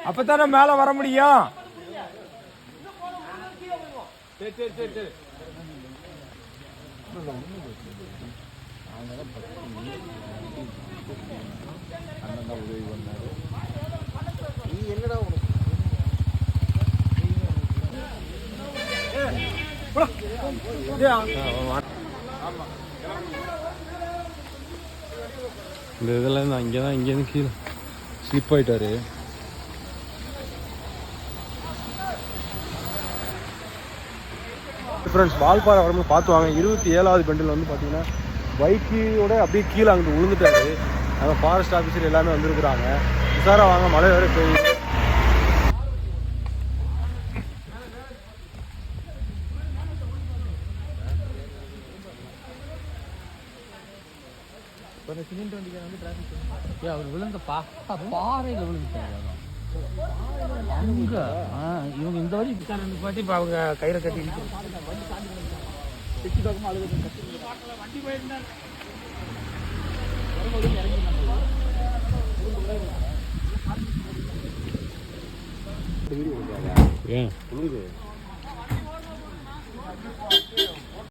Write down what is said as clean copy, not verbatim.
அப்பதானே மேல வர முடியும். உதவி பண்ணாரு. நீ என்னடா இந்த இதெல்லாம் அங்கேதான் இங்கேருந்து கீழே ஸ்லிப் ஆயிட்டாரு. ஃப்ரெண்ட்ஸ் வால்பாறை வரும்போது பார்த்து வாங்க. 27வது பெண்டில் வந்து பார்த்தீங்கன்னா பைக்கோட அப்படியே கீழே அங்கே விழுந்துட்டாரு. அங்கே ஃபாரஸ்ட் ஆஃபீஸர் எல்லாமே வந்துருக்குறாங்க. உஷாரா வாங்க, மழை வேறு பெய்யுது. சிமெண்ட் வண்டிக்கார வந்து டிராஃபிக் அவர் விழுந்த பாறையில் விழுந்துட்டாங்க. அங்க இவங்க இந்த வழி பாட்டி இப்போ அவங்க கயிறை கட்டி வண்டி போயிருந்தாங்க. ஏன்